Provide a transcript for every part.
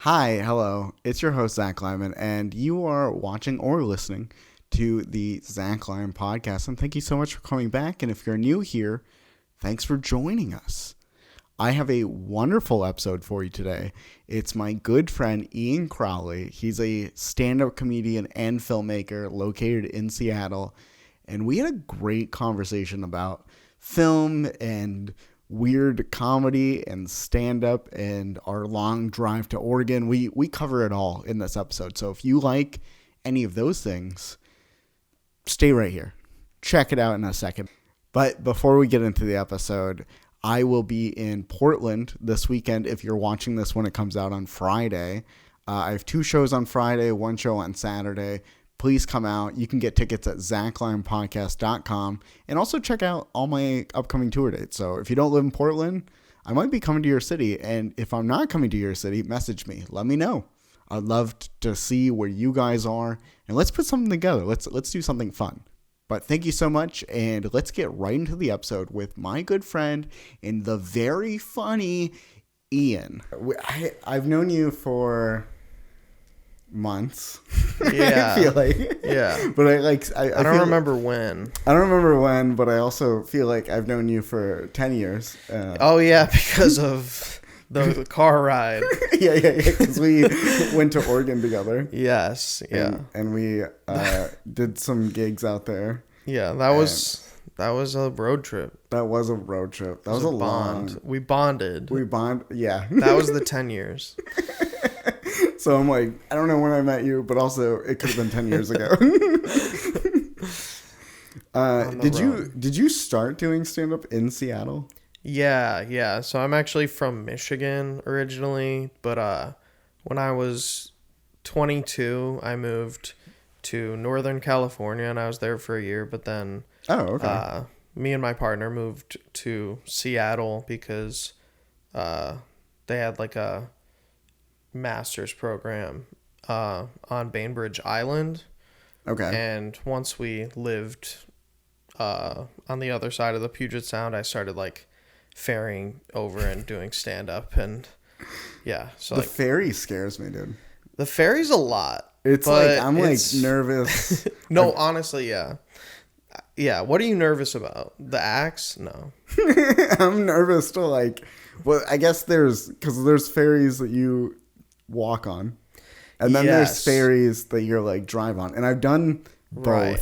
Hi, hello. It's your host, Zack Lyman, and you are watching or listening to the Zack Lyman Podcast. And thank you so much for coming back. And if you're new here, thanks for joining us. I have a wonderful episode for you today. It's my good friend, Ian Crowley. He's a stand-up comedian and filmmaker located in Seattle. And we had a great conversation about film and weird comedy and stand-up and our long drive to Oregon. We cover it all in this episode. So if you like any of those things, stay right here. Check it out in a second. But before we get into the episode, I will be in Portland this weekend if you're watching this when it comes out on Friday. I have 2 shows on Friday, 1 show on Saturday. Please come out. You can get tickets at zacklymanpodcast.com and also check out all my upcoming tour dates. So if you don't live in Portland, I might be coming to your city. And if I'm not coming to your city, message me. Let me know. I'd love to see where you guys are. And let's put something together. Let's do something fun. But thank you so much. And let's get right into the episode with my good friend and the very funny Ian. I've known you for months. Yeah. I feel like. Yeah. But I don't remember when. I don't remember when, but I also feel like I've known you for 10 years. Oh, yeah, because of the car ride. Yeah, because we went to Oregon together. Yes, yeah. And we did some gigs out there. Yeah, that was a road trip. That was a road trip. That was a bond. We bonded. Yeah. That was the 10 years. So I'm like, I don't know when I met you, but also it could have been 10 years ago. Did you start doing stand-up in Seattle? Yeah. So I'm actually from Michigan originally, but when I was 22, I moved to Northern California, and I was there for a year. But then, me and my partner moved to Seattle because they had like a master's program on Bainbridge Island. Okay. And once we lived on the other side of the Puget Sound, I started like ferrying over and doing stand-up. And yeah, so the ferry scares me, dude. The ferry's a lot. It's like I'm like nervous. No, honestly, yeah. What are you nervous about? The axe? No. I'm nervous to like. Well, I guess there's ferries that you walk on, and then there's ferries that you're like drive on, and I've done both. Right.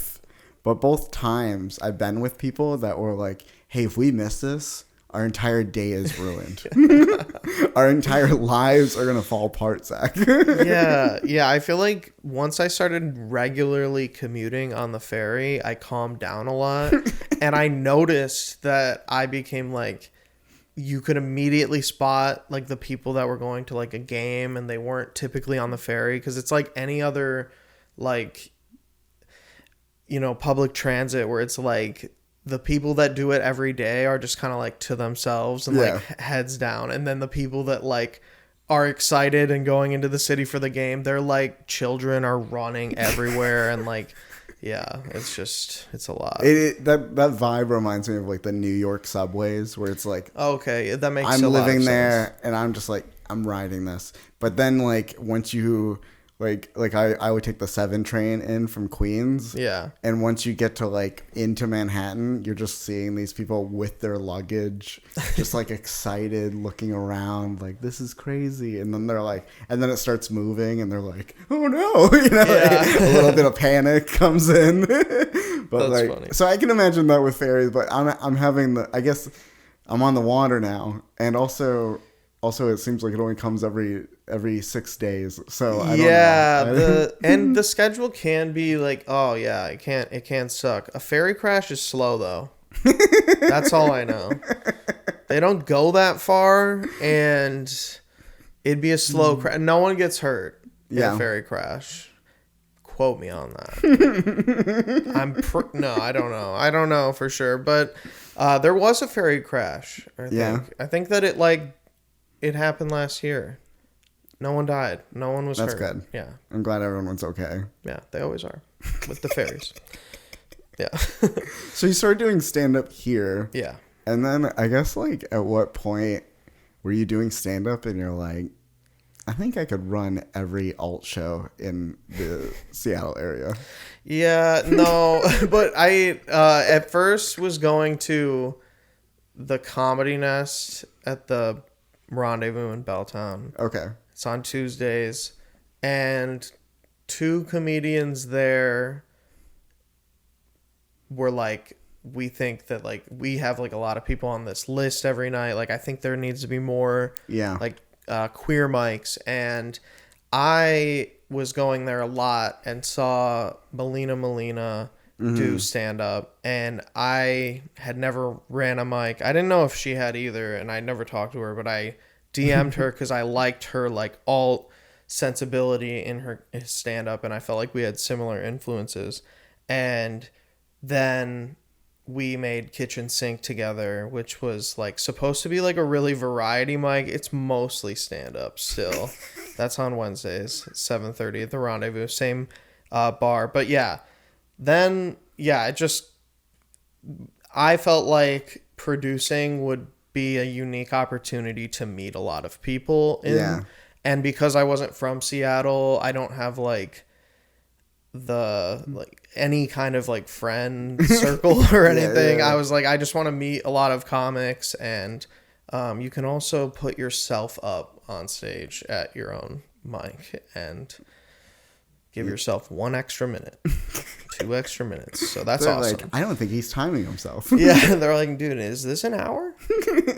But both times I've been with people that were like, hey, if we miss this, our entire day is ruined. Our entire lives are going to fall apart, Zach. Yeah. I feel like once I started regularly commuting on the ferry, I calmed down a lot. And I noticed that I became like, you could immediately spot like the people that were going to like a game and they weren't typically on the ferry. Because it's like any other like, public transit where it's like the people that do it every day are just kind of like to themselves and like heads down. And then the people that like are excited and going into the city for the game, they're like children are running everywhere. And like, yeah, it's a lot. That vibe reminds me of like the New York subways where it's like, okay, that makes I'm a lot living of there sense. and I'm just like, I'm riding this. But then like once you like I would take the 7 train in from Queens. Yeah. And once you get to like into Manhattan, you're just seeing these people with their luggage, just like excited, looking around like this is crazy. And then they're like, and then it starts moving and they're like, oh no, like, a little bit of panic comes in. But that's funny. So I can imagine that with ferries, but I'm having I guess I'm on the water now. And also it seems like it only comes every 6 days, so I don't know. And the schedule can be like, oh yeah, it can suck. A ferry crash is slow though. That's all I know. They don't go that far, and it'd be a slow crash. No one gets hurt in a ferry crash. Quote me on that. No, I don't know. I don't know for sure, but there was a ferry crash. I think that it happened last year. No one died. No one was hurt. That's good. Yeah. I'm glad everyone's okay. Yeah, they always are. With the ferries. Yeah. So you started doing stand-up here. Yeah. And then I guess like at what point were you doing stand-up and you're like, I think I could run every alt show in the Seattle area. Yeah, no, but I at first was going to the Comedy Nest at the Rendezvous in Belltown. Okay. It's on Tuesdays, and two comedians there were like, we think that like we have like a lot of people on this list every night. Like I think there needs to be more like queer mics, and I was going there a lot and saw Melina do stand up, and I had never ran a mic. I didn't know if she had either, and I never talked to her, but I DM'd her because I liked her like alt sensibility in her stand up, and I felt like we had similar influences. And then we made Kitchen Sink together, which was like supposed to be like a really variety mic. It's mostly stand up still. That's on Wednesdays, 7:30 at the Rendezvous, same bar. But yeah, then yeah, I felt like producing would be a unique opportunity to meet a lot of people and because I wasn't from Seattle, I don't have like any kind of like friend circle or anything. I was like, I just want to meet a lot of comics, and you can also put yourself up on stage at your own mic and give yourself 1 extra minute, 2 extra minutes. So that's awesome. Like, I don't think he's timing himself. Yeah, they're like, dude, is this an hour?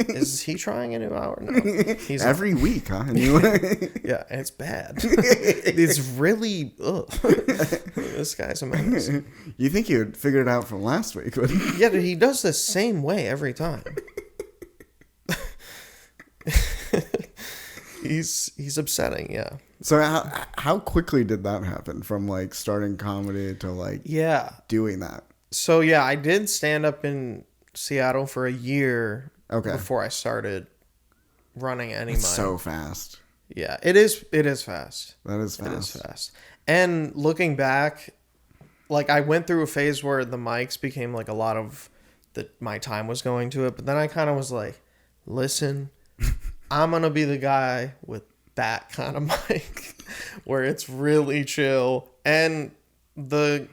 Is he trying a new hour? No, he's every week, huh? Yeah, and it's bad. It's really this guy's a menace. You think you would figure it out from last week? Yeah, he does the same way every time. He's upsetting, yeah. So how quickly did that happen from like starting comedy to like doing that? So yeah, I did stand up in Seattle for a year before I started running any mic. So fast. Yeah, it is fast. That is fast. It is fast. And looking back, like I went through a phase where the mics became like a lot of my time was going to it, but then I kind of was like, listen, I'm going to be the guy with that kind of mic where it's really chill, and the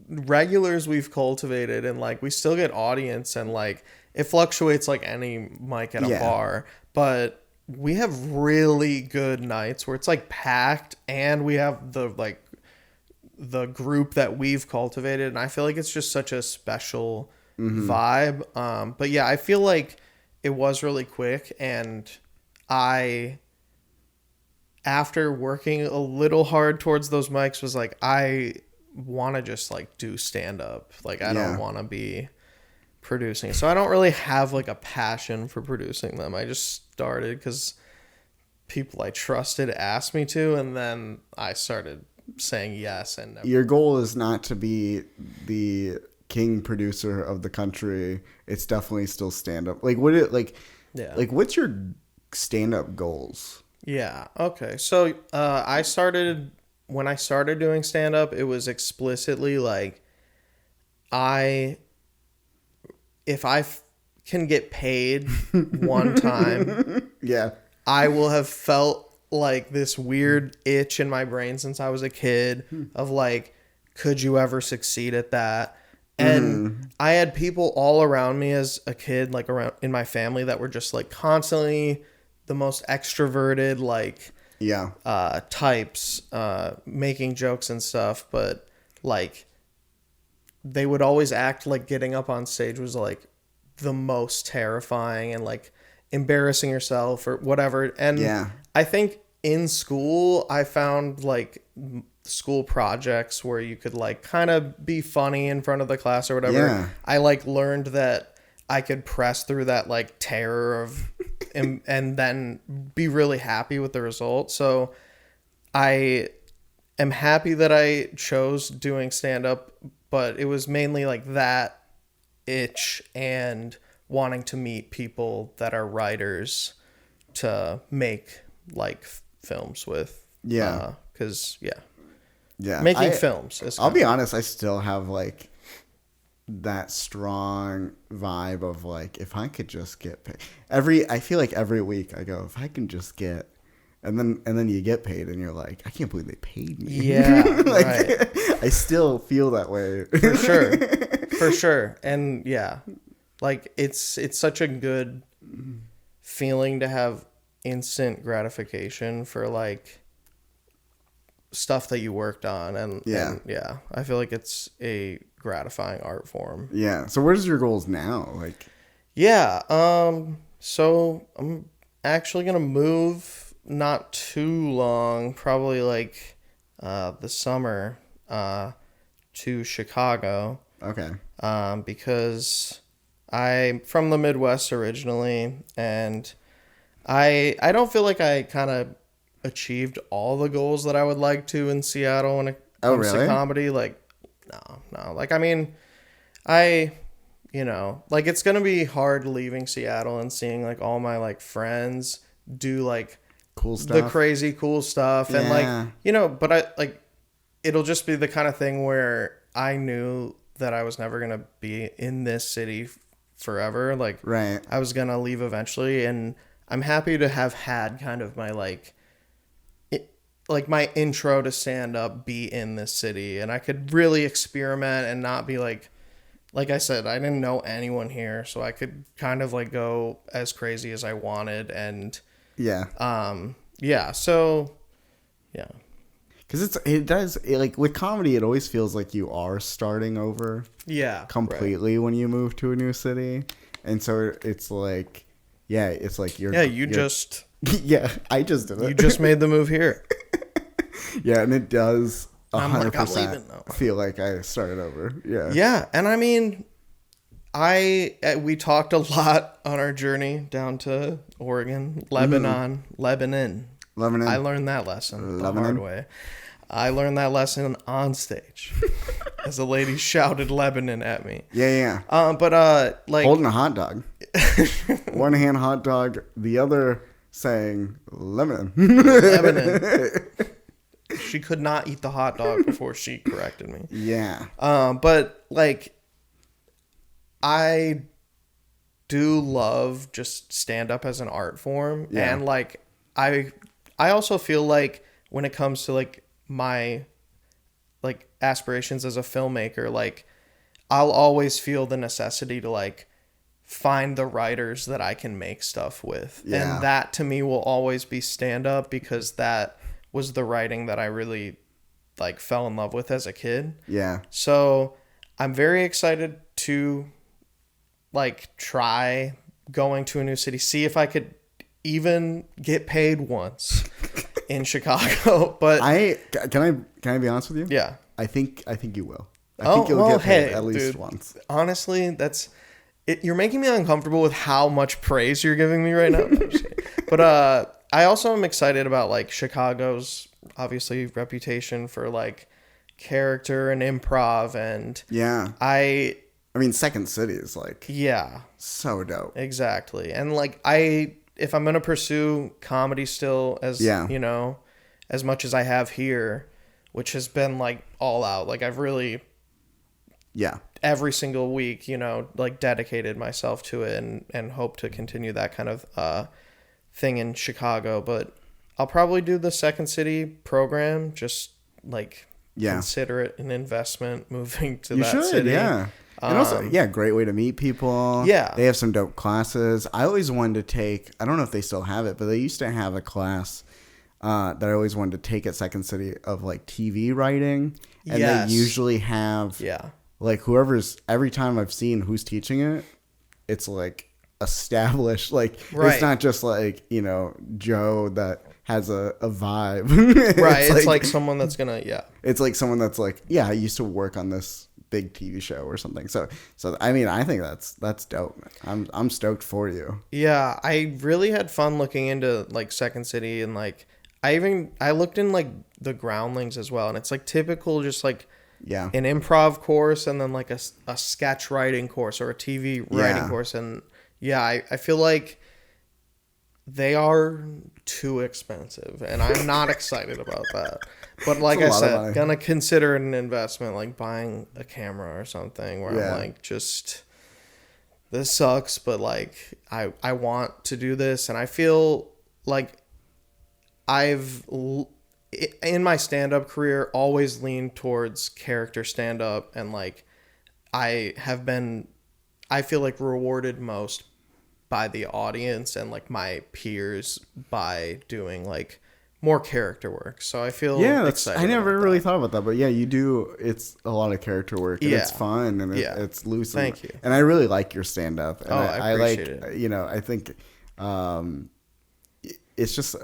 regulars we've cultivated, and like we still get audience, and like it fluctuates like any mic at a bar, but we have really good nights where it's like packed, and we have the group that we've cultivated, and I feel like it's just such a special vibe. But yeah, I feel like it was really quick, and after working a little hard towards those mics, was like, I want to just like do stand up. Like I don't want to be producing. So I don't really have like a passion for producing them. I just started because people I trusted asked me to, and then I started saying yes. And your goal is not to be the king producer of the country. It's definitely still stand up. Like like what's your stand up goals? Yeah. Okay. So when I started doing stand up, it was explicitly like, if I can get paid one time, I will have felt like this weird itch in my brain since I was a kid of like, could you ever succeed at that? And I had people all around me as a kid, like around in my family, that were just like constantly the most extroverted, like types, making jokes and stuff, but like they would always act like getting up on stage was like the most terrifying, and like embarrassing yourself or whatever. And I think in school I found like school projects where you could like kind of be funny in front of the class or whatever. I like learned that I could press through that like terror of and then be really happy with the result. So I am happy that I chose doing stand up, but it was mainly like that itch and wanting to meet people that are writers to make like films with. Making films is I'll be honest, I still have like that strong vibe of like, if I could just get paid I feel like every week I go, if I can just get And then you get paid and you're like, I can't believe they paid me. Yeah, right. I still feel that way. For sure. And yeah, like it's such a good feeling to have instant gratification for like stuff that you worked on. And yeah, I feel like it's a gratifying art form. Yeah. So where's your goals now? Like, yeah. So I'm actually going to move not too long, probably like the summer to Chicago. Okay. Because I'm from the Midwest originally, and I don't feel like I kind of achieved all the goals that I would like to in Seattle when it comes to comedy. Like, no. Like, I mean, like it's gonna be hard leaving Seattle and seeing like all my like friends do like cool stuff, the crazy cool stuff, and like but I like it'll just be the kind of thing where I knew that I was never gonna be in this city forever. Like, right, I was gonna leave eventually, and I'm happy to have had kind of my like my intro to stand up be in this city, and I could really experiment and not be like I said, I didn't know anyone here, so I could kind of like go as crazy as I wanted. And so because it does like with comedy, it always feels like you are starting over completely when you move to a new city. And so it's like it's like you're just I just did it. You just made the move here. Yeah, and it does 100% I'm leaving now. Feel like I started over. Yeah, and I mean, we talked a lot on our journey down to Oregon, Lebanon. I learned that lesson the hard way. I learned that lesson on stage as a lady shouted Lebanon at me. Yeah. But like holding a hot dog, one hand hot dog, the other saying Lebanon. She could not eat the hot dog before she corrected me. Yeah. But like, I do love just stand up as an art form. Yeah. And like, I also feel like when it comes to like my like aspirations as a filmmaker, like I'll always feel the necessity to like find the writers that I can make stuff with. Yeah. And that to me will always be stand up, because that was the writing that I really like fell in love with as a kid. Yeah. So I'm very excited to like try going to a new city, see if I could even get paid once in Chicago. But can I be honest with you? Yeah. I think you will. I think you'll get paid at least once. Honestly, that's it. You're making me uncomfortable with how much praise you're giving me right now. But I also am excited about like Chicago's obviously reputation for like character and improv, and I mean Second City is like so dope. Exactly. And like if I'm gonna pursue comedy still as as much as I have here, which has been like all out, like I've really every single week like dedicated myself to it, and hope to continue that kind of thing in Chicago. But I'll probably do the Second City program, just like consider it an investment moving to that city. And also, great way to meet people. Yeah. They have some dope classes. I always wanted to take, I don't know if they still have it, but they used to have a class that I always wanted to take at Second City of like TV writing. And they usually have like every time I've seen who's teaching it, it's like established, like it's not just like Joe that has a vibe. Right. It's like someone that's gonna it's like someone that's like I used to work on this big TV show or something. So I mean, I think that's dope. I'm stoked for you. Yeah, I really had fun looking into like Second City, and like I looked in like the Groundlings as well, and it's like typical just like an improv course, and then like a sketch writing course or a TV writing course. And I feel like they are too expensive, and I'm not excited about that. But like I said, gonna consider it an investment, like buying a camera or something where I'm like, just this sucks, but like I want to do this, and I feel like in my stand-up career always leaned towards character stand-up, and like I feel like rewarded most by the audience and like my peers by doing like more character work. So I feel excited. I never really thought about that, but yeah, you do. It's a lot of character work, and it's fun, and it's loose. Thank you. And I really like your stand-up. And I appreciate it. You know, I think it's just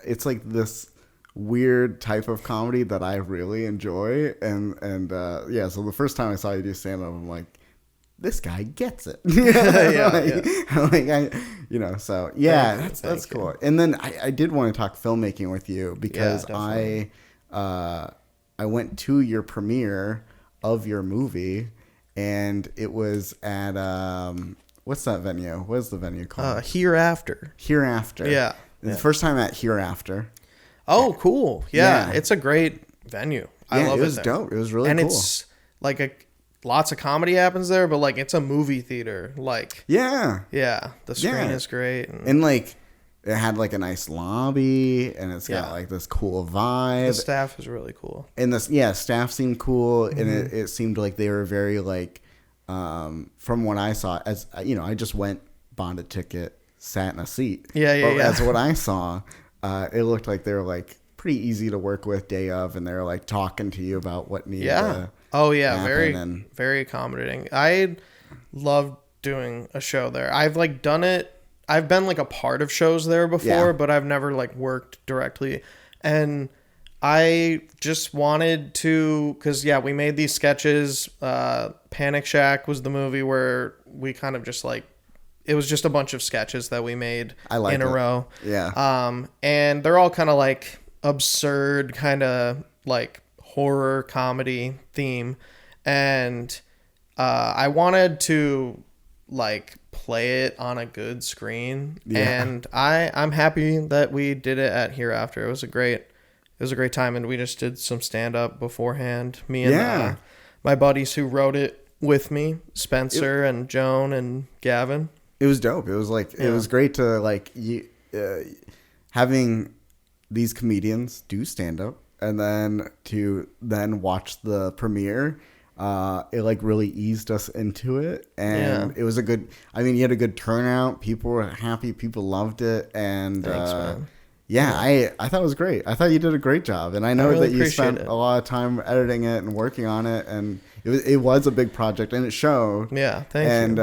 it's like this weird type of comedy that I really enjoy, and so the first time I saw you do stand-up, I'm like, this guy gets it. So that's cool. And then I did want to talk filmmaking with you because I went to your premiere of your movie, and it was at what's that venue? What is the venue called? Hereafter. Yeah. The first time at Hereafter. Oh, cool. Yeah. It's a great venue. I love it. It was dope. It was really cool. And it's like lots of comedy happens there, but like it's a movie theater. Like the screen is great, and like it had like a nice lobby, and it's got like this cool vibe. The staff is really cool, and staff seemed cool, and it seemed like they were very like from what I saw, as you know, I just went, bought a ticket, sat in a seat. As what I saw, it looked like they were like pretty easy to work with day of, and they were like talking to you about what needed to very accommodating. I love doing a show there. I've like done it. I've been like a part of shows there before, but I've never like worked directly. And I just wanted to, because we made these sketches. Panic Shack was the movie where we kind of just like, it was just a bunch of sketches that we made in a row. And they're all kind of like absurd, kind of like horror comedy theme, and I wanted to like play it on a good screen, and I'm happy that we did it at Hereafter. It was a great time, and we just did some stand-up beforehand, me and my buddies who wrote it with me, Spencer and Joan and Gavin. It was dope. It was like it was great to like having these comedians do stand-up, and then to watch the premiere, it like really eased us into it, and it was a good. I mean, you had a good turnout. People were happy. People loved it, and thanks, man. I thought it was great. I thought you did a great job, and I know that you spent a lot of time editing it and working on it, and it was a big project, and it showed. Yeah, thank you. And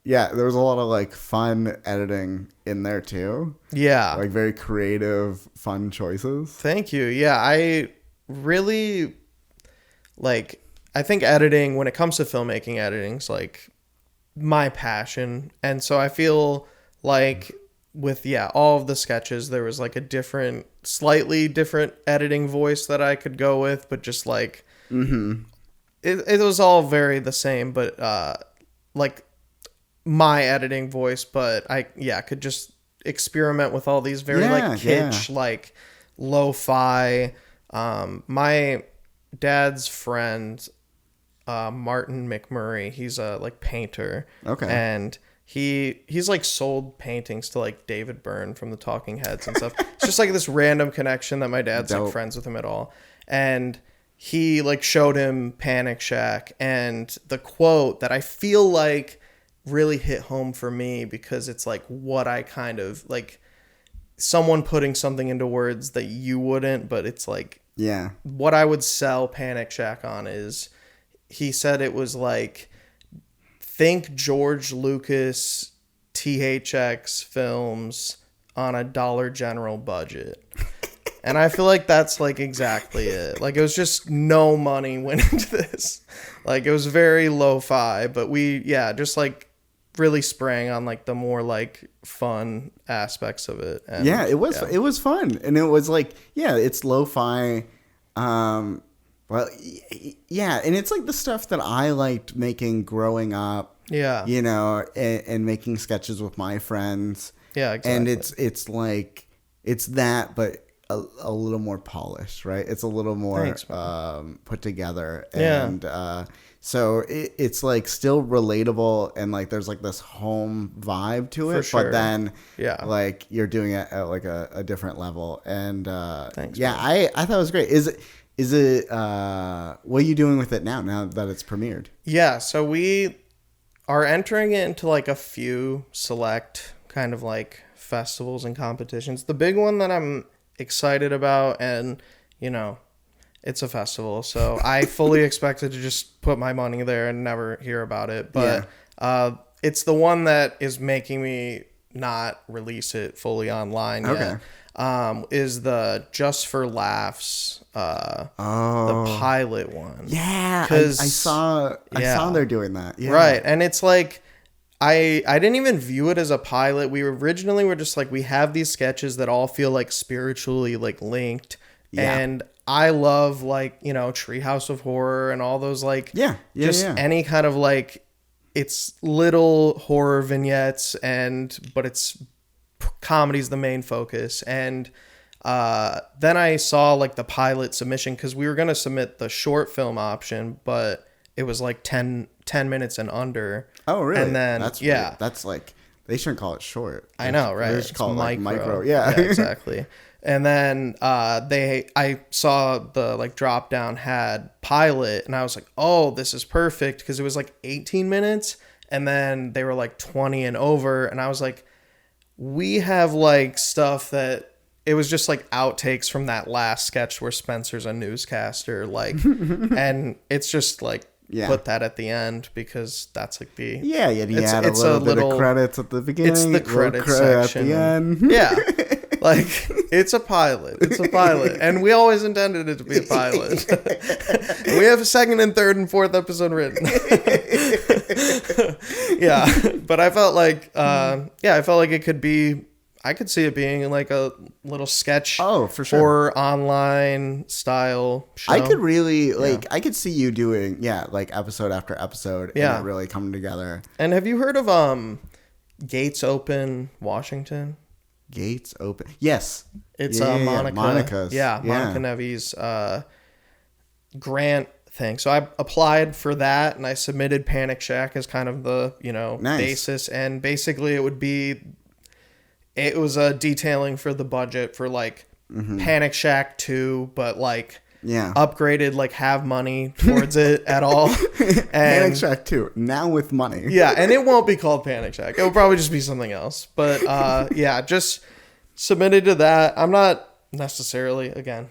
there was a lot of like fun editing in there too. Yeah. Like very creative, fun choices. Thank you. Yeah, I really I think editing, when it comes to filmmaking, editing's like my passion. And so I feel like with all of the sketches, there was like a slightly different editing voice that I could go with, but just like it was all very the same, but like my editing voice, but I could just experiment with all these very like kitsch, like lo-fi. My dad's friend, Martin McMurray, he's a like painter. Okay. And he's like sold paintings to like David Byrne from the Talking Heads and stuff. It's just like this random connection that my dad's like friends with him at all. And he like showed him Panic Shack, and the quote that I feel like really hit home for me, because it's like what I kind of like, someone putting something into words that you wouldn't, but it's like what I would sell Panic Shack on is, he said it was like, think George Lucas THX films on a Dollar General budget. And I feel like that's like exactly it. Like it was just no money went into this. Like it was very lo-fi, but we just like really sprang on like the more like fun aspects of it. And, it was fun, and it was like it's lo-fi, and it's like the stuff that I liked making growing up, you know, and making sketches with my friends, exactly. And it's like it's that, but a little more polished, right? It's a little more Thanks, put together, Yeah. and so it's like still relatable, and like there's like this home vibe to it, For sure. but then Yeah. like you're doing it at like a different level, and Thanks, yeah, man. I thought it was great. Is it what are you doing with it now that it's premiered? Yeah, so we are entering it into like a few select kind of like festivals and competitions. The big one that I'm excited about, and you know, it's a festival, so I fully expected to just put my money there and never hear about it. But it's the one that is making me not release it fully online yet. Is the Just for Laughs, the pilot one. Yeah, I saw they're doing that. Yeah. Right, and it's like I didn't even view it as a pilot. We originally were just like, we have these sketches that all feel like spiritually like linked, and I love like, you know, Treehouse of Horror and all those like any kind of like, it's little horror vignettes, but it's comedy's the main focus. And then I saw like the pilot submission, because we were going to submit the short film option, but it was like 10 minutes and under. Oh, really? And then that's weird. That's like, they shouldn't call it short. I know, right? They should call it like micro. Yeah, exactly. And then I saw the like drop down had pilot, and I was like, oh, this is perfect, because it was like 18 minutes, and then they were like 20 and over, and I was like, we have like stuff that it was just like outtakes from that last sketch where Spencer's a newscaster, like, and it's just like put that at the end, because that's like the you add a little bit of credits at the beginning. It's the credit section at the end. Yeah. Like, it's a pilot. It's a pilot. And we always intended it to be a pilot. We have a second and third and fourth episode written. Yeah. But I felt like, it could be, I could see it being like a little sketch. Oh, for sure. Or online style show. I could really, I could see you doing, like episode after episode. And it really coming together. And have you heard of Gates Open Washington? Gates Open. Yes. It's Monica. Monica's. Monica Nevi's grant thing. So I applied for that, and I submitted Panic Shack as kind of the, basis. And basically it was a detailing for the budget for like Panic Shack 2, but like upgraded, like have money towards it at all. And Panic Shack 2, now with money. Yeah, and it won't be called Panic Shack. It will probably just be something else. But just submitted to that. I'm not necessarily, again,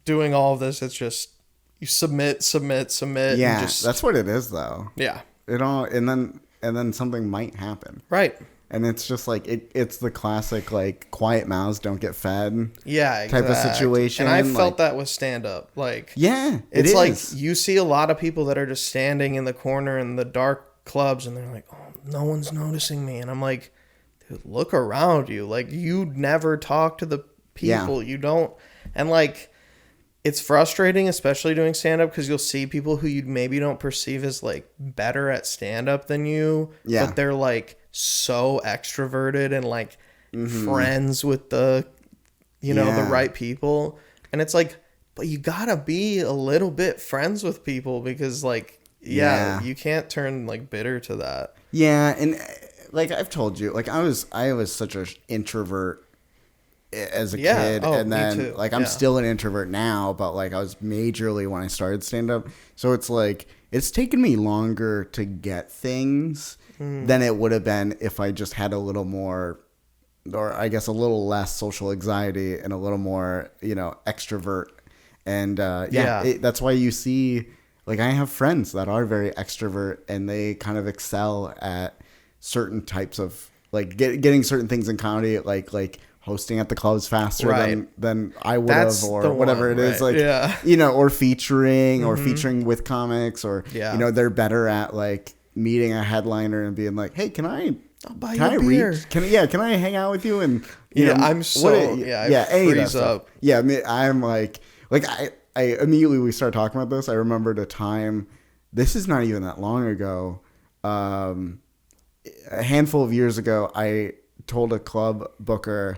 doing all of this. It's just you submit. Yeah, that's what it is, though. Yeah. And then something might happen. Right. And it's just like it's the classic like quiet mouths don't get fed. Yeah, type of situation. And I felt that with stand-up. Like, it's like you see a lot of people that are just standing in the corner in the dark clubs, and they're like, "Oh, no one's noticing me," and I'm like, "Dude, look around you. Like, you never talk to the people. You don't." And like, it's frustrating, especially doing stand-up, because you'll see people who you maybe don't perceive as like better at stand-up than you, but they're like so extroverted and like friends with the the right people, and it's like, but you gotta be a little bit friends with people, because like you can't turn like bitter to that. And like I've told you, like I was such an introvert as a kid, and then like I'm still an introvert now, but like I was majorly when I started stand up, so it's like it's taken me longer to get things than it would have been if I just had a little more, or I guess a little less social anxiety and a little more extrovert. And that's why you see, like, I have friends that are very extrovert, and they kind of excel at certain types of like getting certain things in comedy, like hosting at the clubs faster than I would have, or whatever it is, like, or featuring with comics, or, they're better at like meeting a headliner and being like, hey, can I buy you a beer? Can I hang out with you? And I'm so, I freeze up. Yeah. I mean, I'm like I immediately, we started talking about this. I remembered a time, this is not even that long ago. A handful of years ago, I told a club booker,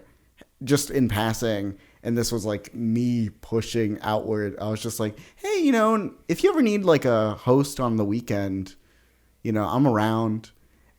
just in passing, and this was like me pushing outward. I was just like, hey, you know, if you ever need like a host on the weekend, you know, I'm around.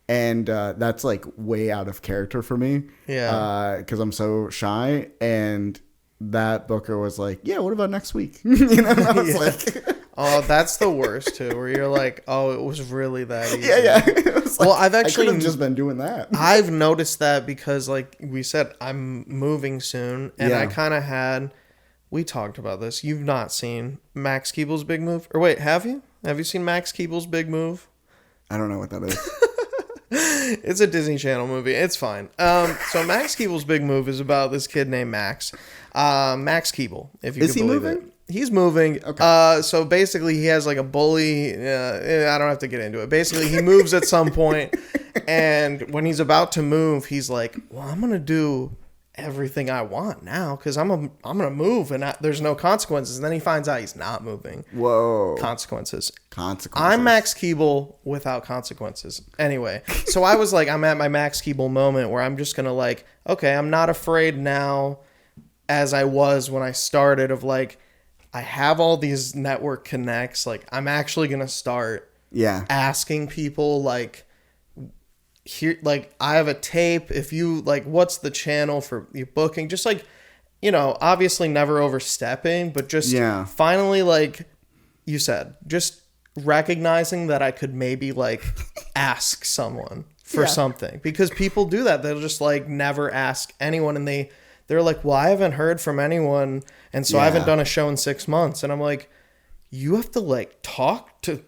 And that's like way out of character for me. Yeah. Because I'm so shy. And that booker was like, yeah, what about next week? You know, I was like, oh, that's the worst too, where you're like, oh, it was really that easy. yeah. It was like, well, I've actually I could have just been doing that. I've noticed that because, like we said, I'm moving soon, and I kind of had. We talked about this. You've not seen Max Keeble's Big Move, or wait, have you? Have you seen Max Keeble's Big Move? I don't know what that is. It's a Disney Channel movie. It's fine. So Max Keeble's Big Move is about this kid named Max. Max Keeble, if you can believe it. He's moving. Okay. So basically, he has like a bully. I don't have to get into it. Basically, he moves at some point, and when he's about to move, he's like, "Well, I'm gonna do everything I want now because I'm gonna move, and there's no consequences." And then he finds out he's not moving. Whoa. Consequences. Consequences. I'm Max Keeble without consequences. Anyway, so I was like, I'm at my Max Keeble moment where I'm just gonna like, okay, I'm not afraid now as I was when I started of like, I have all these network connects. Like, I'm actually gonna start asking people like, here, like, I have a tape. If you like, what's the channel for you booking? Just like, you know, obviously never overstepping, but just finally, like you said, just recognizing that I could maybe like ask someone for something, because people do that. They'll just like never ask anyone, and they're like, well, I haven't heard from anyone, and so I haven't done a show in 6 months. And I'm like, you have to like talk to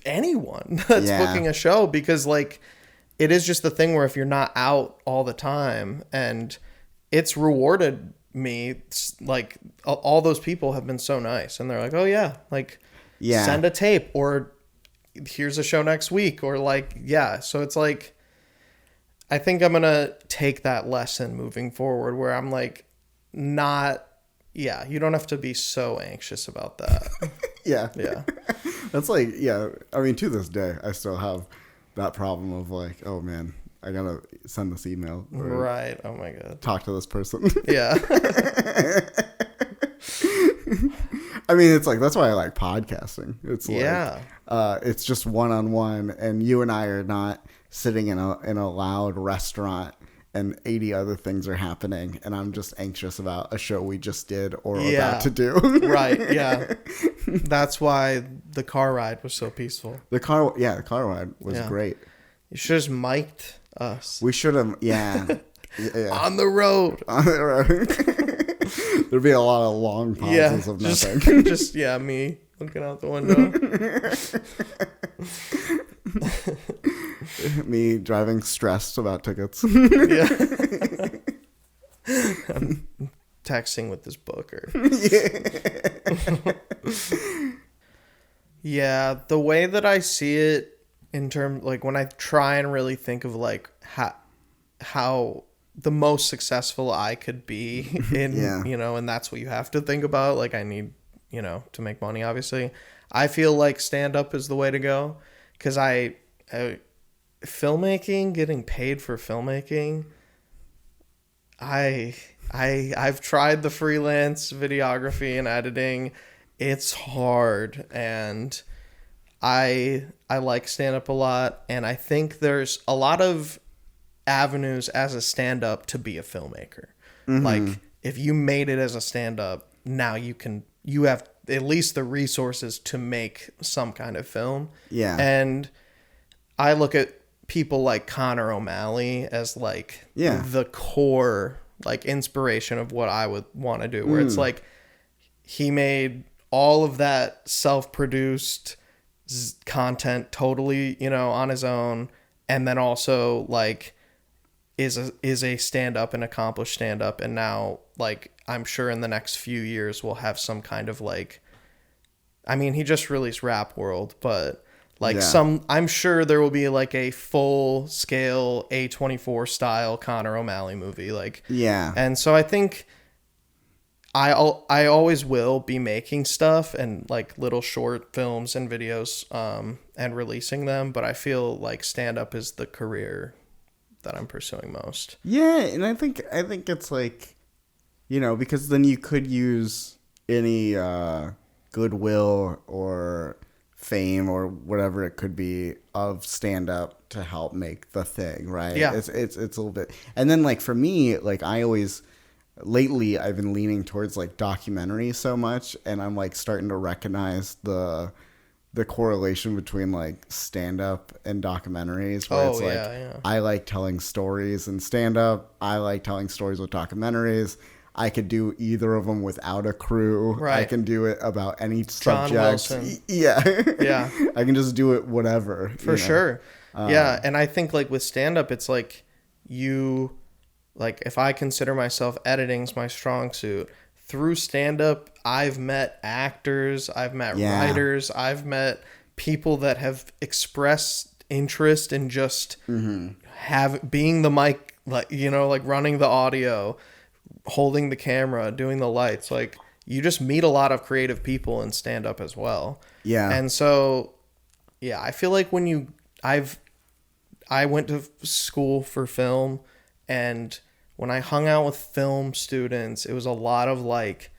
anyone that's booking a show, because like it is just the thing where if you're not out all the time, and it's rewarded me, like all those people have been so nice, and they're like, oh yeah, like send a tape, or here's a show next week, or like, so it's like, I think I'm gonna take that lesson moving forward where I'm like, you don't have to be so anxious about that. Yeah That's like, I mean, to this day I still have that problem of like, oh man, I gotta send this email, right? Oh my god, talk to this person. I mean, it's like, that's why I like podcasting. It's like, it's just one-on-one, and you and I are not sitting in a loud restaurant and 80 other things are happening, and I'm just anxious about a show we just did or about to do. Right. Yeah. That's why the car ride was so peaceful. The car ride was great. You should have just mic'd us. We should have. On the road. There'd be a lot of long pauses of nothing. Just me looking out the window. Me driving stressed about tickets. I'm texting with this booker. The way that I see it in terms, like when I try and really think of like how the most successful I could be in, and that's what you have to think about. Like, I need, to make money, obviously. I feel like stand-up is the way to go, because filmmaking, getting paid for filmmaking, I've tried the freelance videography and editing. It's hard, and I like stand-up a lot, and I think there's a lot of avenues as a stand-up to be a filmmaker. Mm-hmm. Like, if you made it as a stand-up, now you have at least the resources to make some kind of film. Yeah. And I look at people like Connor O'Malley as like the core like inspiration of what I would want to do, where it's like he made all of that self-produced content totally, on his own, and then also like is a stand-up, an accomplished stand-up, and now like I'm sure in the next few years we'll have some kind of like, I mean, he just released Rap World, but like I'm sure there will be like a full scale A24 style Connor O'Malley movie. Like, and so I think I always will be making stuff and like little short films and videos, and releasing them. But I feel like stand-up is the career that I'm pursuing most. Yeah. And I think it's like, You know, because then you could use any goodwill or fame or whatever it could be of stand-up to help make the thing, right? Yeah. It's a little bit. And then, like, for me, like, lately I've been leaning towards, like, documentaries so much, and I'm, like, starting to recognize the correlation between, like, stand-up and documentaries, where it's like, I like telling stories in stand-up, I like telling stories with documentaries. I could do either of them without a crew. Right. I can do it about any John subject. Wilson. Yeah. Yeah. I can just do it whatever. For sure. Yeah. And I think, like, with stand-up, it's like like, if I consider myself editing's my strong suit, through stand-up, I've met actors, I've met writers, I've met people that have expressed interest in just being the mic, like, you know, like running the audio, holding the camera, doing the lights. Like, you just meet a lot of creative people in stand-up as well. Yeah. And so, yeah, I feel like I went to school for film, and when I hung out with film students, it was a lot of, like,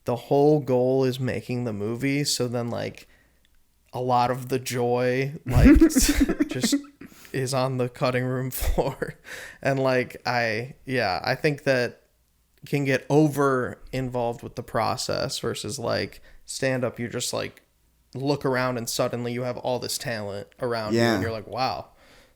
the whole goal is making the movie. So then, like, a lot of the joy, like, just is on the cutting room floor. And, like, I think that can get over involved with the process versus, like, stand up. You're just, like, look around and suddenly you have all this talent around you, and you're like, wow,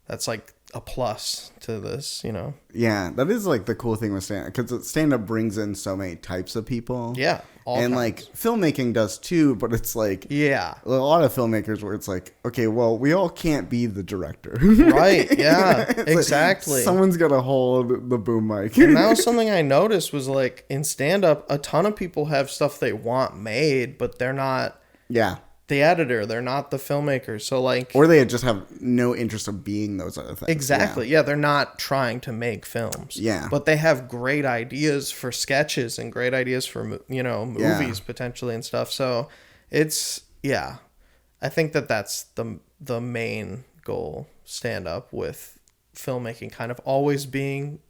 that's, like, a plus to this, you know? Yeah, that is, like, the cool thing with stand-up, because stand-up brings in so many types of people. Yeah. And, like, filmmaking does too, but it's, like... Yeah. A lot of filmmakers where it's like, okay, well, we all can't be the director. Right, yeah, exactly. Like, someone's got to hold the boom mic. And that was something I noticed was, like, in stand-up, a ton of people have stuff they want made, but they're not... Yeah. The editor, they're not the filmmaker. So, like, or they just have no interest of being those other things. Exactly. Yeah, they're not trying to make films. Yeah. But they have great ideas for sketches and great ideas for, you know, movies potentially and stuff. So it's, I think that that's the main goal, stand up, with filmmaking kind of always being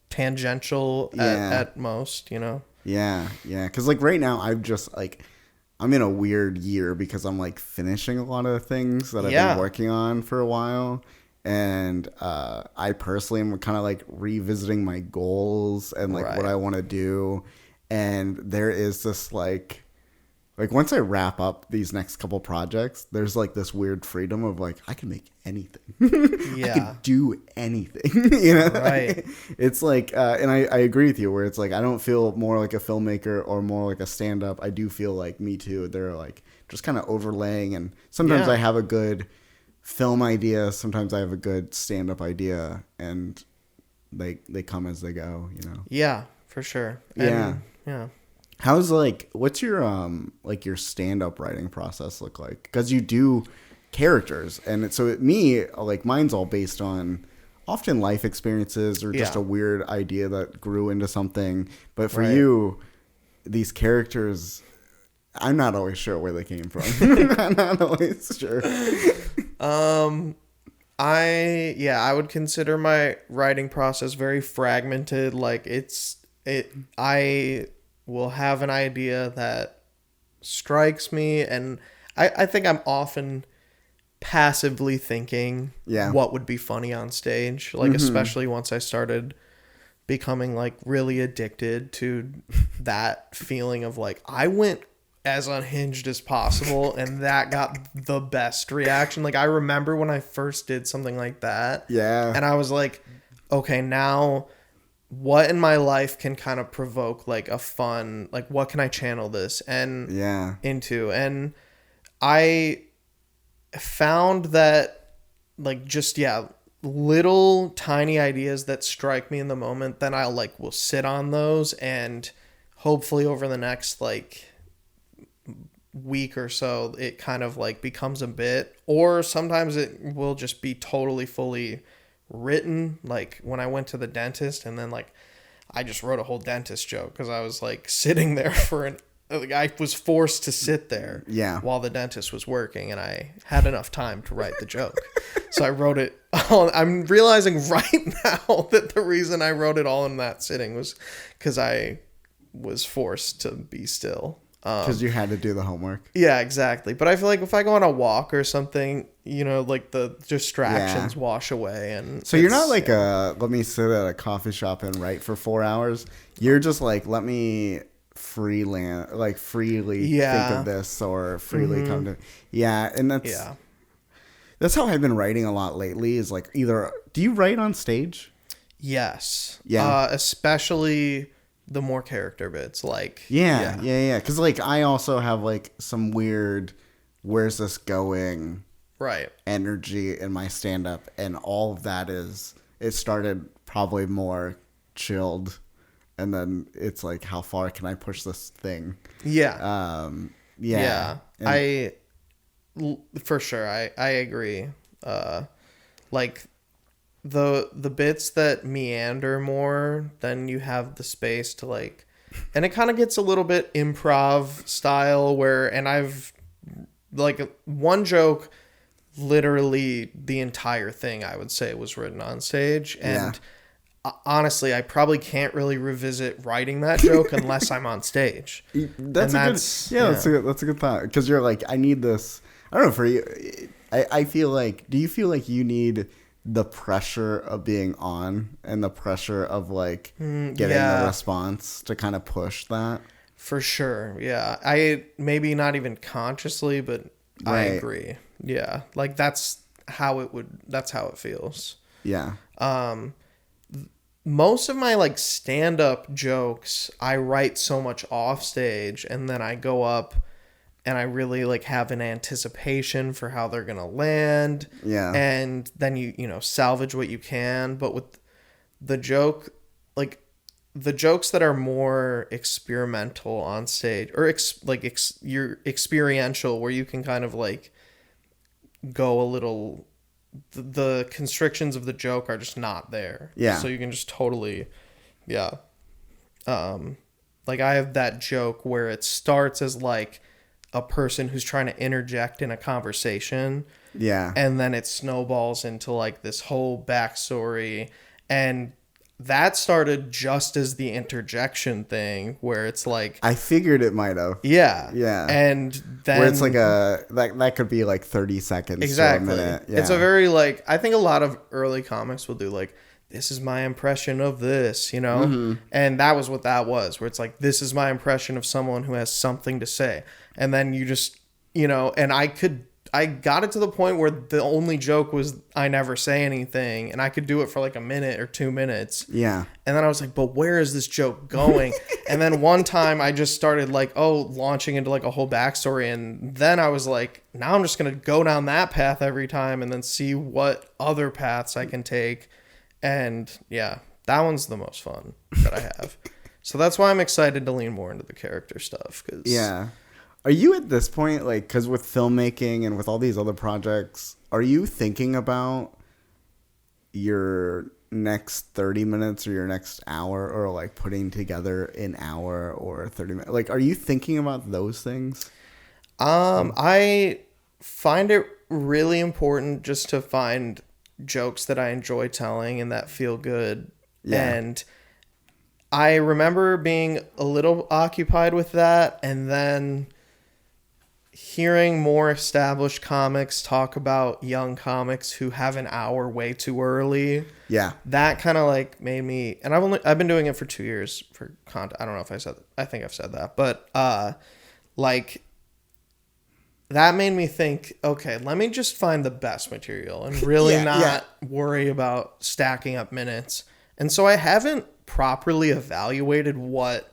tangential at most, you know? Yeah. Yeah. Cause, like, right now I've just, like, I'm in a weird year because I'm, like, finishing a lot of things that I've been working on for a while. And I personally am kind of, like, revisiting my goals and, like, what I want to do. And there is this, like once I wrap up these next couple projects, there's, like, this weird freedom of, like, I can make anything. I could do anything, you know? Right. It's like, and I agree with you, where it's like, I don't feel more like a filmmaker or more like a stand-up. I do feel like me too. They're, like, just kind of overlaying. And sometimes I have a good film idea. Sometimes I have a good stand-up idea. And they come as they go, you know? Yeah, for sure. Yeah. Yeah. How's, like, what's your like, your stand-up writing process look like? Because you do characters, and me, like, mine's all based on often life experiences or just a weird idea that grew into something. But for you, these characters, I'm not always sure where they came from. I'm not always sure. I would consider my writing process very fragmented. Like, I will have an idea that strikes me, and I think I'm often passively thinking what would be funny on stage, like, especially once I started becoming, like, really addicted to that feeling of, like, I went as unhinged as possible and that got the best reaction. Like, I remember when I first did something like that, and I was like, okay, now what in my life can kind of provoke, like, a fun, like, what can I channel this into? And I found that, like, just, little tiny ideas that strike me in the moment, then I, like, will sit on those, and hopefully over the next, like, week or so, it kind of, like, becomes a bit, or sometimes it will just be totally fully written. Like, when I went to the dentist, and then, like, I just wrote a whole dentist joke because I was, like, sitting there for like, I was forced to sit there while the dentist was working, and I had enough time to write the joke. So I wrote it all. I'm realizing right now that the reason I wrote it all in that sitting was because I was forced to be still. Because you had to do the homework. Yeah, exactly. But I feel like if I go on a walk or something, like the distractions wash away. And so you're not like let me sit at a coffee shop and write for 4 hours. You're just like, let me freely think of this or freely come to. Yeah, and that's how I've been writing a lot lately. Is like either do you write on stage? Yes. Yeah. Especially the more character bits, like because like I also have like some weird where's this going energy in my stand-up, and all of that it started probably more chilled, and then it's like, how far can I push this thing? For sure I agree. Like the bits that meander more, then you have the space to like, and it kind of gets a little bit improv style and I've like one joke, literally the entire thing I would say was written on stage, and honestly I probably can't really revisit writing that joke unless I'm on stage. That's a good thought, because you're like, I need this. I don't know, for you, I feel like, do you feel like you need the pressure of being on and the pressure of like getting the response to kind of push that? For sure. Yeah. I maybe not even consciously, but I agree. Yeah. Like that's how it feels. Yeah. Most of my like stand-up jokes, I write so much off stage, and then I go up and I really like have an anticipation for how they're going to land. Yeah. And then you salvage what you can. But with the joke, like the jokes that are more experimental on stage, or you're experiential, where you can kind of like go a little, the constrictions of the joke are just not there. Yeah. So you can just totally, like I have that joke where it starts as like a person who's trying to interject in a conversation. Yeah. And then it snowballs into like this whole backstory. And that started just as the interjection thing, where it's like, I figured it might have. Yeah. Yeah. And then where it's like that could be like 30 seconds. Exactly. To a minute. Yeah. It's a very like, I think a lot of early comics will do like, this is my impression of this, Mm-hmm. And that was what that was, where it's like, this is my impression of someone who has something to say. And then you just, and I got it to the point where the only joke was I never say anything, and I could do it for like a minute or 2 minutes. Yeah. And then I was like, but where is this joke going? And then one time I just started like, launching into like a whole backstory. And then I was like, now I'm just going to go down that path every time and then see what other paths I can take. And yeah, that one's the most fun that I have. So that's why I'm excited to lean more into the character stuff. Yeah. Are you at this point, like, because with filmmaking and with all these other projects, are you thinking about your next 30 minutes or your next hour, or like putting together an hour or 30 minutes? Like, are you thinking about those things? I find it really important just to find jokes that I enjoy telling and that feel good. Yeah. And I remember being a little occupied with that, and then hearing more established comics talk about young comics who have an hour way too early. Yeah. That kind of like made me, and I've been doing it for 2 years for content. I don't know if I think I've said that, but like that made me think, okay, let me just find the best material and really not worry about stacking up minutes. And so I haven't properly evaluated what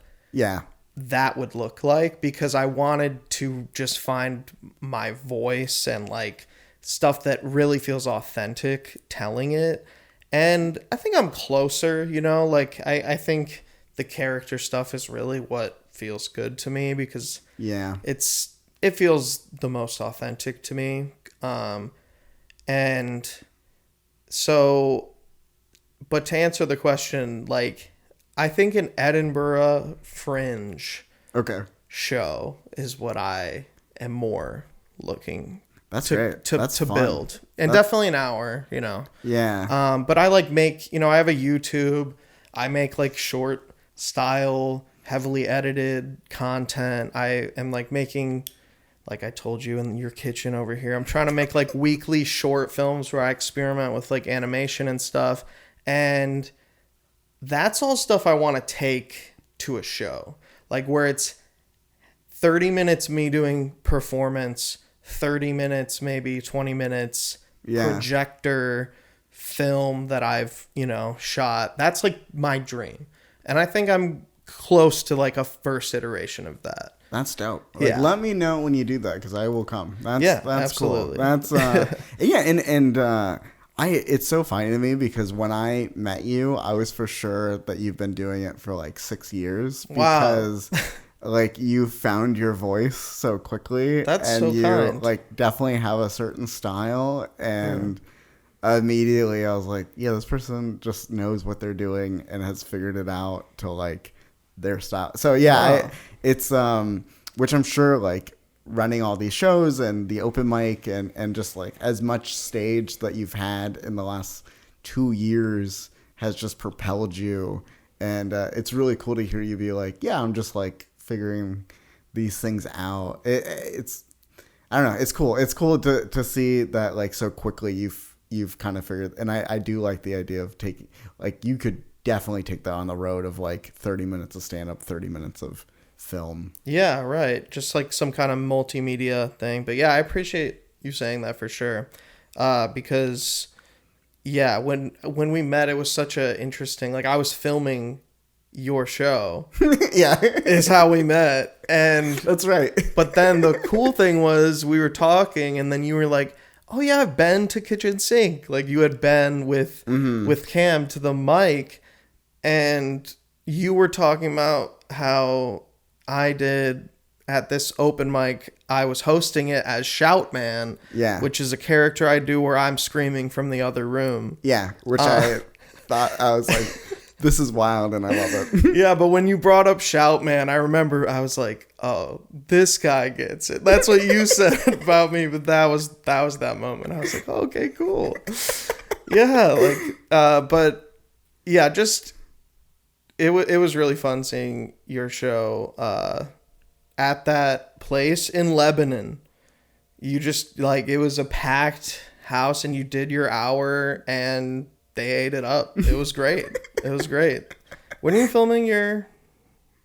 that would look like, because I wanted to just find my voice and like stuff that really feels authentic telling it. And I think I'm closer, like I think the character stuff is really what feels good to me, because it feels the most authentic to me. And so, but to answer the question, like, I think an Edinburgh Fringe show is what I am more looking That's to great. to, That's to fun. build. And definitely an hour, you know. Yeah. But I like make, I have a YouTube. I make like short style, heavily edited content. I am like making, like I told you in your kitchen over here, I'm trying to make like weekly short films where I experiment with like animation and stuff. And that's all stuff I want to take to a show. Like where it's 30 minutes me doing performance, 30 minutes, maybe 20 minutes projector film that I've, shot. That's like my dream. And I think I'm close to like a first iteration of that. That's dope. Like, let me know when you do that because I will come. That's absolutely. Cool. That's it's so funny to me because when I met you, I was for sure that you've been doing it for like 6 years because like you found your voice so quickly. That's and so you kind. like definitely have a certain style and immediately I was like, yeah, this person just knows what they're doing and has figured it out to like their style. So it's which I'm sure like running all these shows and the open mic and just like as much stage that you've had in the last 2 years has just propelled you. And it's really cool to hear you be like, yeah, I'm just like figuring these things out. It's I don't know. It's cool. It's cool to see that like so quickly you've kind of figured. And I do like the idea of taking like you could definitely take that on the road of like 30 minutes of stand up, 30 minutes of film. Yeah, right. Just like some kind of multimedia thing. But yeah, I appreciate you saying that for sure. Because when we met, it was such a interesting, like I was filming your show. Is how we met. And that's right. But then the cool thing was we were talking and then you were like, oh yeah, I've been to Kitchen Sink. Like you had been with Cam to the mic and you were talking about how I did at this open mic. I was hosting it as Shout Man, which is a character I do where I'm screaming from the other room. Yeah, which I thought I was like, this is wild and I love it. Yeah, but when you brought up Shout Man, I remember I was like, oh, this guy gets it. That's what you said about me, but that was that moment. I was like, oh, okay, cool. Yeah, but yeah, just it was really fun seeing your show at that place in Lebanon. You just like it was a packed house and you did your hour and they ate it up. It was great. It was great. When are you filming your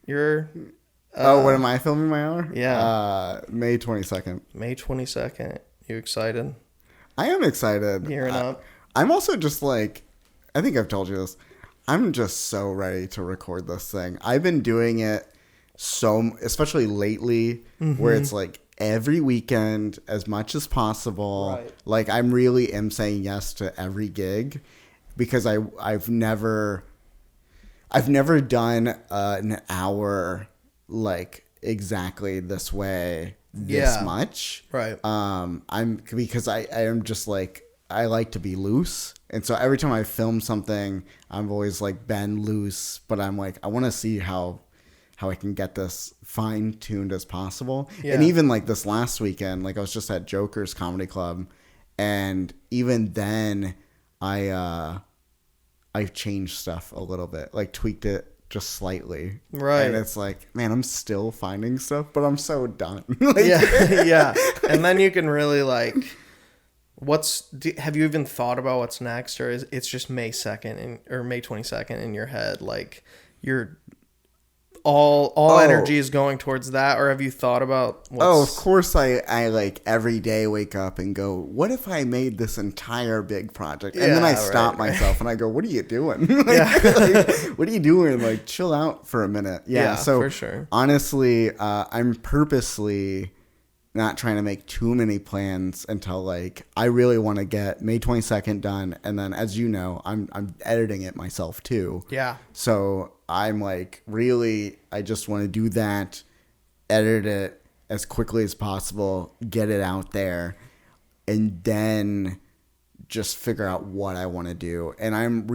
when am I filming my hour? Yeah. May 22nd. May 22nd. You excited? I am excited. Gearing up. I'm also just like, I think I've told you this. I'm just so ready to record this thing. I've been doing it especially lately, where it's like every weekend as much as possible. Right. Like I'm really am saying yes to every gig because I've never done an hour like exactly this way this much. Right. Because I am just like I like to be loose. And so every time I film something, I've always like been loose, but I'm like, I want to see how I can get this fine tuned as possible. Yeah. And even like this last weekend, like I was just at Joker's Comedy Club and even then I changed stuff a little bit, like tweaked it just slightly. Right. And it's like, man, I'm still finding stuff, but I'm so done. Yeah. And then you can really like, have you even thought about what's next, or is it's just May 2nd or May 22nd in your head? Like you're all energy is going towards that, or have you thought about of course I like every day wake up and go, what if I made this entire big project? And then I stop myself and I go, what are you doing? What are you doing? Like chill out for a minute. Yeah, so for sure. Honestly, I'm purposely not trying to make too many plans until like I really want to get May 22nd done, and then as you know, I'm editing it myself too. Yeah. So I'm like really I just want to do that, edit it as quickly as possible, get it out there, and then just figure out what I want to do. And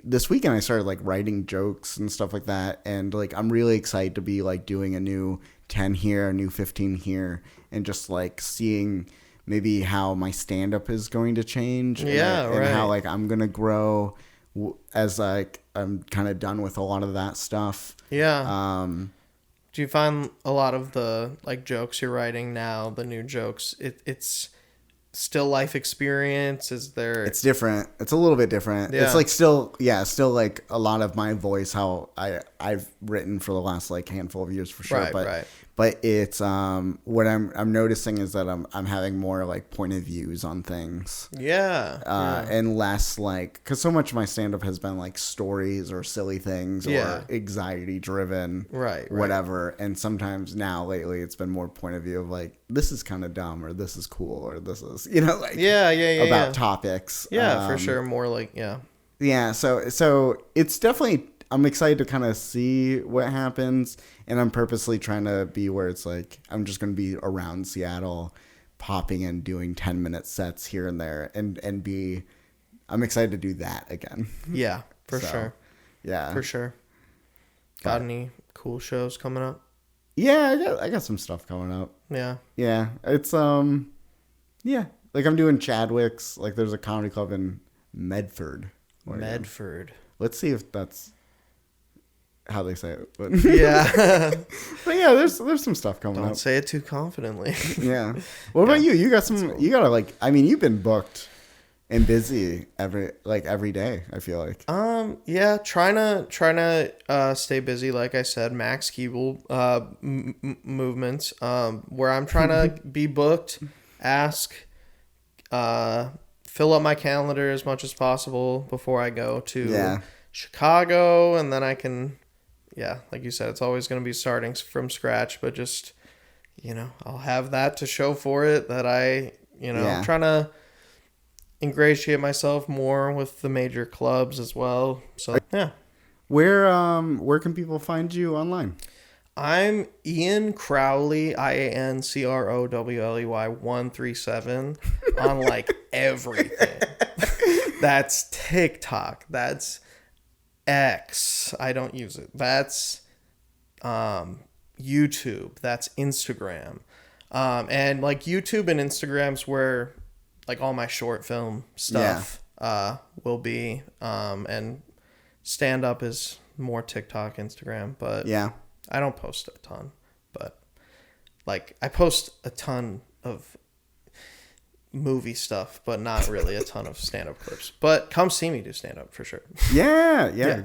this weekend I started like writing jokes and stuff like that. And like, I'm really excited to be like doing a new 10 here, a new 15 here, and just like seeing maybe how my stand-up is going to change. And how like I'm going to grow as like I'm kind of done with a lot of that stuff. Yeah. Do you find a lot of the like jokes you're writing now, the new jokes, it's still life experience? Is there? It's different. It's a little bit different. Yeah. It's like still like a lot of my voice, how I've written for the last like handful of years for sure. But it's what I'm noticing is that I'm having more like point of views on things. Yeah. And less like, because so much of my stand-up has been like stories or silly things or anxiety driven, right, whatever. And sometimes now lately it's been more point of view of like, this is kind of dumb, or this is cool, or this is, like about topics. Yeah, for sure. More like yeah. So it's definitely, I'm excited to kind of see what happens, and I'm purposely trying to be where it's like I'm just going to be around Seattle, popping and doing 10-minute sets here and there, and I'm excited to do that again. Yeah, for sure. Yeah, for sure. Got any cool shows coming up? Yeah, I got some stuff coming up. Yeah. It's like I'm doing Chadwick's. Like there's a comedy club in Medford. Medford. Let's see if that's how they say it. But yeah. But yeah, there's some stuff coming up. Don't say it too confidently. Yeah. What about you? You got some. Cool. You gotta like. I mean, you've been booked and busy every day. I feel like. Yeah. Trying to stay busy. Like I said, Max Keeble movements. Where I'm trying to be booked. Fill up my calendar as much as possible before I go to Chicago, and then I can, like you said, it's always going to be starting from scratch, but just, I'll have that to show for it, that I'm trying to ingratiate myself more with the major clubs as well. So, yeah. Where can people find you online? I'm Ian Crowley, IANCROWLEY 137 on like everything. That's TikTok. That's X. I don't use it. That's YouTube. That's Instagram. And like YouTube and Instagram's where like all my short film stuff will be. And stand-up is more TikTok, Instagram. But I don't post a ton. But like I post a ton of movie stuff, but not really a ton of stand-up clips. But come see me do stand-up for sure. Yeah.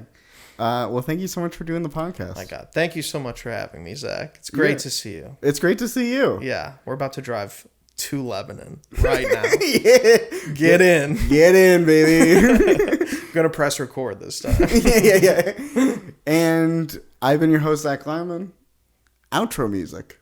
Well, thank you so much for doing the podcast. My God. Thank you so much for having me, Zach. It's great to see you. It's great to see you. Yeah. We're about to drive to Lebanon right now. Get in, baby. I'm going to press record this time. Yeah. And I've been your host, Zack Lyman. Outro music.